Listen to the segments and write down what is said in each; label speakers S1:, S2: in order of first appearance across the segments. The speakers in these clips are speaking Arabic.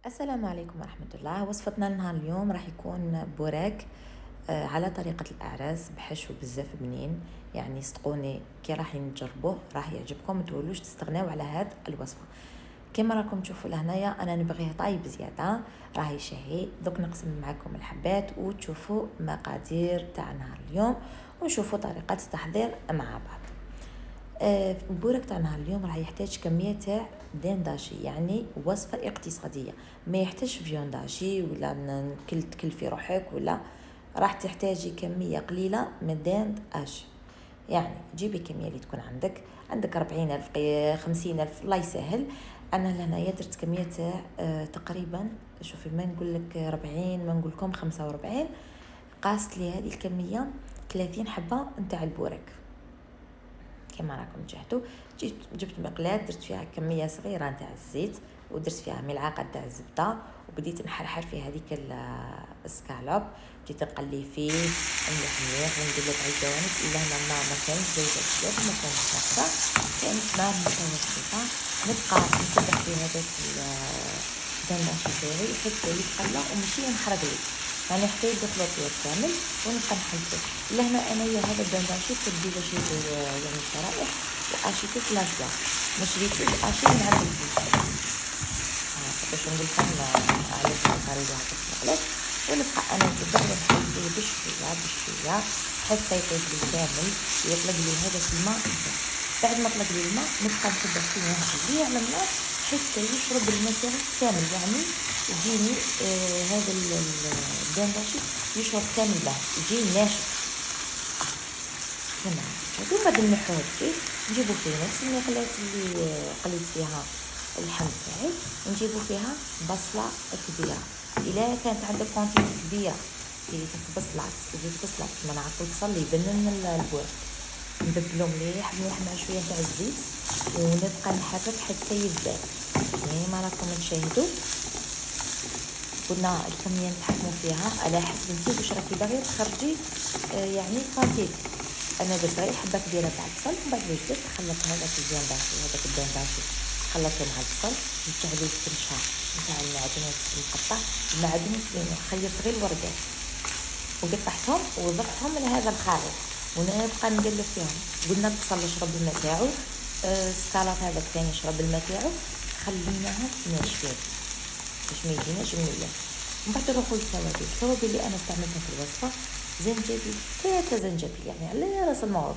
S1: السلام عليكم ورحمة الله. وصفتنا لنهار اليوم راح يكون بوراك على طريقة الأعراس بحشو بزاف بنين. يعني صدقوني كي راح نجربوه راح يعجبكم، متولوش تستغناو على هاد الوصفة. كما راكم تشوفوا لهنايا انا نبغيه طايب زياده، راهي شهي. دوك نقسم معكم الحبات وتشوفوا مقادير تاع نهار اليوم ونشوفوا طريقة التحضير مع بعض. البورك تاع نهار اليوم راح يحتاج كميه تاع دين داشي، يعني وصفه اقتصاديه، ما يحتاجش فيون داشي ولا تكلفي روحك، ولا راح تحتاجي كميه قليله من دين داشي. يعني جيبي كميه اللي تكون عندك 40,000 50,000 الله يسهل. انا لهنايا درت كميه تاع تقريبا، شوفي ما نقول لك 40 ما نقول لكم 45، قاست لي هذه الكميه 30 حبه نتاع البورك. كما راكم تشاهدوا جبت مقلاة، درت فيها كميه صغيره نتاع الزيت، ودرت فيها ملعقه تاع الزبده، وبديت نحرحر في هذيك السكالوب. بديت نقلي فيه مليح مليح وندير له على الجوانب. الا هنا النار ما كانش زايده بزاف، ما كانش ناقصه، كانت نار متوسطه. نبقى نفتح في هذاك الدندش تاعي حتى يتقلى وماشي ينحرق لي، يعني حتى يدخل الطيور كامل ونبقى نحلفه. لهنا انايا هذا الدنداشي تبدي باش يعني الشرائح واشيته في لاجوا، ما شريتوش اشي من عند البوت. باش نقول لكم علاش نقاريو هذا المقلاة. ونبقى انا نتبع نحلفه بشويه بشويه حتى يطيب لي كامل ويطلق لي هذا الماء. بعد ما طلق لي الماء نبقى نكبر فيه شويه على النار حتى يشرب الماء تاعو كامل، يعني يجيني هذا الدنداشي يشرب كامل الماء، يجي ناشف. تمام. ثم بعد نحوه كيف نجيبو فيه نفس المقلاة اللي قليت فيها اللحم تاعي، نجيبو فيها بصله كبيره. الا كانت عندك كونتيتي كبيره اللي بصلات زيت بصله ما نعرفو تصلي يبنن البورك، نبدلو مليح مليح مع شويه تاع الزيت ونبقى نحرك حتى يذاب. يعني ما راكم تشاهدوا قلنا الكميه نتحكموا فيها على حسب انتي واش راكي باغيه تخرجي يعني كونتيتي. انا درت غير حبه كبيره تاع البصل، ومن بعد واش درت خلطت هذاك الدنداشي هذاك الدنداشي خلطته مع البصل، زدت عليه الكرشه نتاع المعدنوس المقطع. المعدنوس خيرت غير الورقات وقطعتهم وضفتهم من هذا الخليط ونبقى نقلب فيهم. قلنا البصل يشرب الماء تاعو، السكالات هذاك ثاني يشرب الماء تاعو، خليناهم ناشفين باش ما يجيناش مليح. ومن بعد نروحوا التوابل اللي انا استعملتها في الوصفه: زنجبيل، 3 زنجبيل يعني على راس المعروف،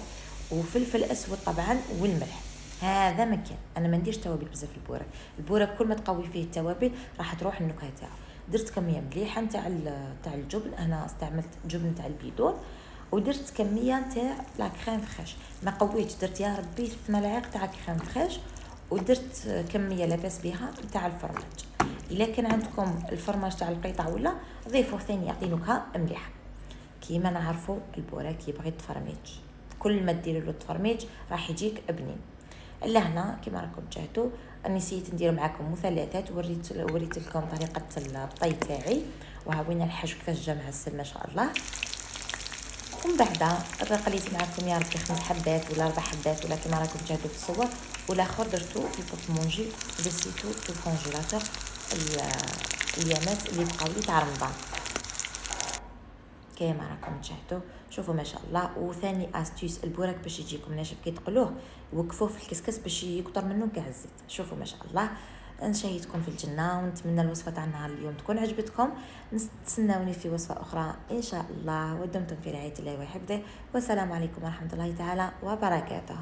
S1: وفلفل اسود طبعا، والملح. هذا مكان انا ما نديرش توابل بزاف في البورك. البورك كل ما تقوي فيه التوابل راح تروح النكهه تاعو. درت كميه مليحه تاع الجبن، انا استعملت جبن تاع البيدون، ودرت كميه تاع لا كريم فريش ما قويتش، درت يا ربي 3 ملاعق تاع كريم فريش، ودرت كميه لاباس بها تاع الفرماج. الا كان عندكم الفرماج تاع القيطع ولا ضيفوه ثاني يعطي نكهه مليحه. كيما نعرفوا البوراك يبغي التفرميج، كل ما ديروا له التفرميج راح يجيك بنين. الا هنا كيما راكم تشاهدوا نسيت ندير معكم مثلثات، وريت لكم طريقه الطي تاعي، وهاوينا الحشو كيفاش جا معسل ما شاء الله. ومن بعد قليت معكم يا ربي 5 حبات ولا 4 حبات ولا كيما راكم تشاهدوا في الصور، والاخر درتو في البوطمونجي ودسيتو في الكونجيلاتور الايامات اللي بقاو لي تاع رمضان. كيما راكم تشاهدوا شوفوا ما شاء الله. وثاني استيس البوراك باش يجيكم ناشف كي تقلوه وقفوه في الكسكس باش يكثر منه كاع الزيت. شوفوا ما شاء الله. نشيتكم في الجنه ونتمنى الوصفه تاع نهار اليوم تكون عجبتكم. تسناوني في وصفه اخرى ان شاء الله، ودمتم في رعايه الله وحفظه، والسلام عليكم ورحمه الله تعالى وبركاته.